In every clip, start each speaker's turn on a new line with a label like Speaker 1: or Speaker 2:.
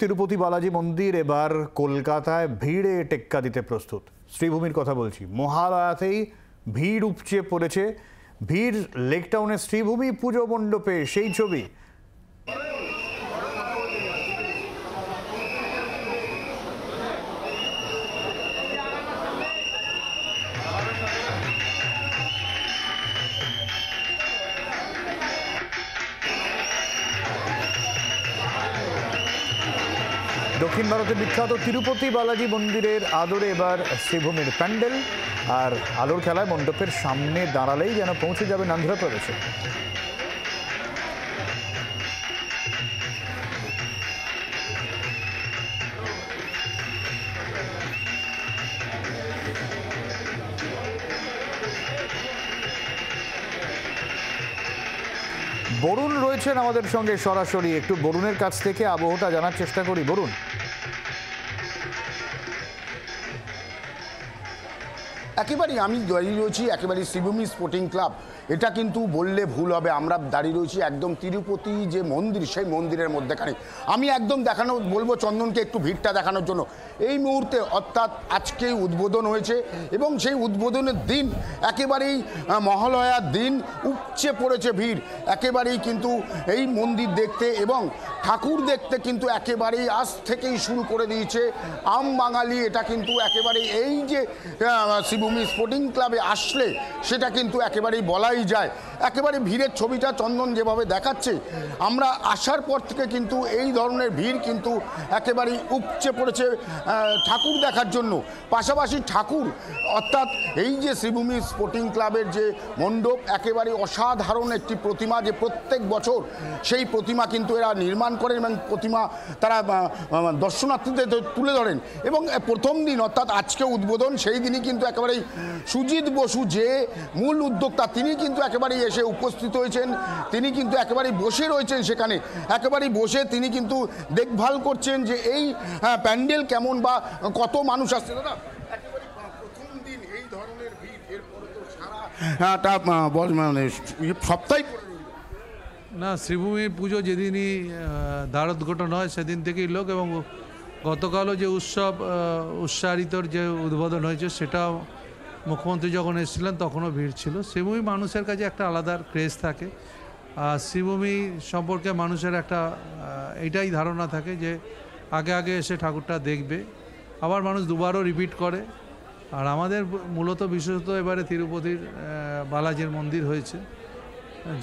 Speaker 1: তিরুপতি বালাজি মন্দির এবার কলকাতায় ভিড়ে টেক্কা দিতে প্রস্তুত। শ্রীভূমির কথা বলছি, মহালয়াতেই ভিড় উপচে পড়েছে। ভিড় লেকটাউনের শ্রীভূমি পুজো মণ্ডপে, সেই ছবি। দক্ষিণ ভারতের বিখ্যাত তিরুপতি বালাজি মন্দিরের আদরে এবার শ্রীভূমির প্যান্ডেল, আর আলোর খেলায় মণ্ডপের সামনে দাঁড়ালেই যেন পৌঁছে যাবেন অন্ধ্রপ্রদেশে। বরুণ রয়েছেন আমাদের সঙ্গে সরাসরি, একটু বরুণের কাছ থেকে আবহাওয়াটা জানার চেষ্টা করি। বরুণ,
Speaker 2: একেবারেই আমি দাঁড়িয়ে রয়েছি একেবারে শ্রীভূমি স্পোর্টিং ক্লাব। এটা কিন্তু বললে ভুল হবে, আমরা দাঁড়িয়ে রয়েছি একদম তিরুপতি যে মন্দির, সেই মন্দিরের মধ্যেখানে। আমি একদম বলবো চন্দনকে একটু ভিড়টা দেখানোর জন্য। এই মুহূর্তে অর্থাৎ আজকেই উদ্বোধন হয়েছে এবং সেই উদ্বোধনের দিন একেবারেই মহালয়ার দিন উপচে পড়েছে ভিড় একেবারেই কিন্তু এই মন্দির দেখতে এবং ঠাকুর দেখতে। কিন্তু একেবারেই আজ থেকেই শুরু করে দিয়েছে আম বাঙালি। এটা কিন্তু একেবারে এই যে শ্রীভূমি স্পোর্টিং ক্লাবে আসলে সেটা কিন্তু একেবারেই বলাই যায়। একেবারে ভিড়ের ছবিটা চন্দন যেভাবে দেখাচ্ছে, আমরা আসার পর থেকে কিন্তু এই ধরনের ভিড় কিন্তু একেবারেই উপচে পড়েছে ঠাকুর দেখার জন্য। পাশাপাশি ঠাকুর অর্থাৎ এই যে শ্রীভূমি স্পোর্টিং ক্লাবের যে মণ্ডপ, একেবারে অসাধারণ একটি প্রতিমা, যে প্রত্যেক বছর সেই প্রতিমা কিন্তু এরা নির্মাণ করেন এবং প্রতিমা তারা দর্শনার্থীদের তুলে ধরেন। এবং প্রথম দিন অর্থাৎ আজকে উদ্বোধন, সেই দিনই কিন্তু একেবারেই সুজিত বসু যে মূল উদ্যোক্তা, তিনি কিন্তু একেবারেই এসে উপস্থিত হয়েছেন। তিনি কিন্তু একেবারেই বসে রয়েছেন সেখানে, একেবারেই বসে তিনি কিন্তু দেখভাল করছেন যে এই প্যান্ডেল কেমন বা কত মানুষ আসছে। দাদা, একেবারে প্রথম দিন এই ধরনের ভিড়, এরপরে তো সারাটা মানে সপ্তাহে
Speaker 3: না, শ্রীভূমির পুজো যেদিনই দ্বারোদ্ঘাটন হয় সেদিন থেকেই লোক, এবং গতকালও যে উৎসারিতর যে উদ্বোধন হয়েছে সেটাও মুখ্যমন্ত্রী যখন এসেছিলেন তখনও ভিড় ছিল। শ্রীভূমি মানুষের কাছে একটা আলাদা ক্রেজ থাকে, আর শ্রীভূমি সম্পর্কে মানুষের একটা এইটাই ধারণা থাকে যে আগে আগে এসে ঠাকুরটা দেখবে, আবার মানুষ দুবারও রিপিট করে। আর আমাদের মূলত বিশেষত এবারে তিরুপতির বালাজির মন্দির হয়েছে,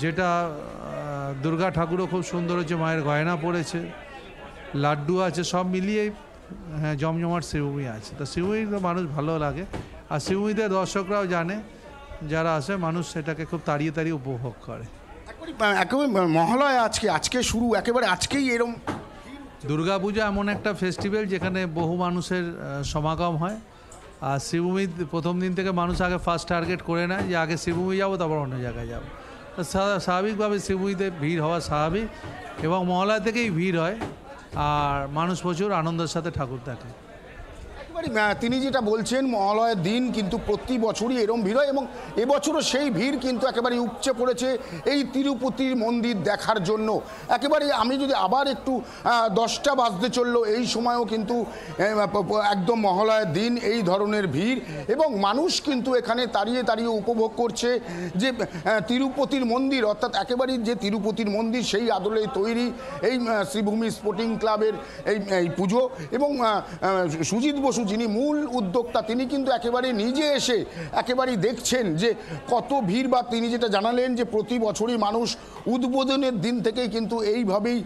Speaker 3: যেটা দুর্গা ঠাকুরও খুব সুন্দর হয়েছে, মায়ের গয়না পড়েছে, লাড্ডু আছে, সব মিলিয়েই জমজমাট শ্রীভূমি আছে। তো শ্রীভূমিতে মানুষ ভালো লাগে, আর শ্রীভূমিতে দর্শকরাও জানে, যারা আসে মানুষ সেটাকে খুব তাড়িয়ে তাড়িয়ে উপভোগ করে।
Speaker 2: একেবারে মহালয়া আজকে শুরু, একেবারে আজকেই এরকম।
Speaker 3: দুর্গাপূজা এমন একটা ফেস্টিভ্যাল যেখানে বহু মানুষের সমাগম হয়, আর শ্রীভূমি প্রথম দিন থেকে মানুষ আগে ফার্স্ট টার্গেট করে নেয় যে আগে শ্রীভূমি যাবো তারপর অন্য জায়গায় যাবো। স্বাভাবিকভাবে শ্রীভূমিতে ভিড় হওয়া স্বাভাবিক, এবং মহালয়া থেকেই ভিড় হয়, আর মানুষ প্রচুর আনন্দের সাথে ঠাকুর দেখে।
Speaker 2: তিনি যেটা বলছেন, মহালয়ার দিন কিন্তু প্রতি বছরই এরম ভিড় হয় এবং এবছরও সেই ভিড় কিন্তু একেবারে উপচে পড়েছে এই তিরুপতির মন্দির দেখার জন্য। একেবারে আমি যদি আবার একটু 10টা বাজতে চললো, এই সময়ও কিন্তু একদম মহালয়ার দিন এই ধরনের ভিড়, এবং মানুষ কিন্তু এখানে দাঁড়িয়ে দাঁড়িয়ে উপভোগ করছে যে তিরুপতির মন্দির, অর্থাৎ একেবারেই যে তিরুপতির মন্দির সেই আদলে তৈরি এই শ্রীভূমি স্পোর্টিং ক্লাবের এই পুজো। এবং সুজিত বসু যিনি মূল উদ্যোক্তা, তিনি কিন্তু একেবারে নিজে এসে একেবারেই দেখছেন যে কত ভিড়, বা তিনি যেটা জানালেন যে প্রতি বছরই মানুষ উদ্বোধনের দিন থেকেই কিন্তু এইভাবেই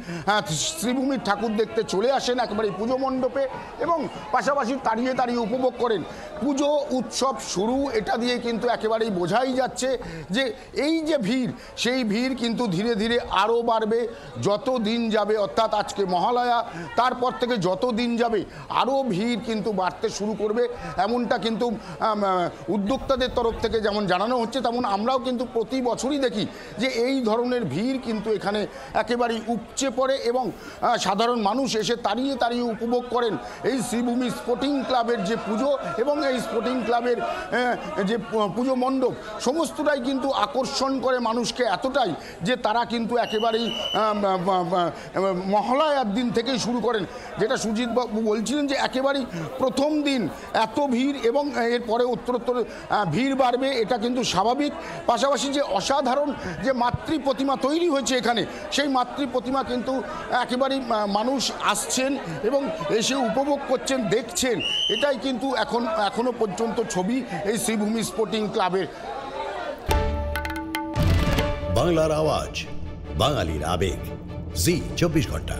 Speaker 2: শ্রীভূমির ঠাকুর দেখতে চলে আসেন একেবারে পুজো মণ্ডপে, এবং পাশাপাশি দাঁড়িয়ে দাঁড়িয়ে উপভোগ করেন। পুজো উৎসব শুরু, এটা দিয়ে কিন্তু একেবারেই বোঝাই যাচ্ছে যে এই যে ভিড়, সেই ভিড় কিন্তু ধীরে ধীরে আরও বাড়বে যত দিন যাবে। অর্থাৎ আজকে মহালয়া, তারপর থেকে যত দিন যাবে আরও ভিড় কিন্তু বাড়তে বাড়তে শুরু করবে এমনটা কিন্তু উদ্যোক্তাদের তরফ থেকে যেমন জানানো হচ্ছে, তেমন আমরাও কিন্তু প্রতি বছরই দেখি যে এই ধরনের ভিড় কিন্তু এখানে একেবারেই উপচে পড়ে এবং সাধারণ মানুষ এসে দাঁড়িয়ে দাঁড়িয়ে উপভোগ করেন এই শ্রীভূমি স্পোর্টিং ক্লাবের যে পুজো এবং এই স্পোর্টিং ক্লাবের যে পুজো মণ্ডপ সমস্তটাই কিন্তু আকর্ষণ করে মানুষকে এতটাই যে তারা কিন্তু একেবারেই মহালয়ার দিন থেকেই শুরু করেন, যেটা সুজিত বাবু বলছিলেন যে একেবারেই প্রথম দিন এত ভিড় এবং এরপরে উত্তরোত্তর ভিড় বাড়বে, এটা কিন্তু স্বাভাবিক। পাশাপাশি যে অসাধারণ যে মাতৃ প্রতিমা তৈরি হয়েছে এখানে, সেই মাতৃ প্রতিমা কিন্তু একেবারেই মানুষ আসছেন এবং এসে উপভোগ করছেন, দেখছেন, এটাই কিন্তু এখনো পর্যন্ত ছবি এই শ্রীভূমি স্পোর্টিং ক্লাবের।
Speaker 4: বাংলার আওয়াজ, বাঙালির আবেগ, জি 24 ঘন্টা।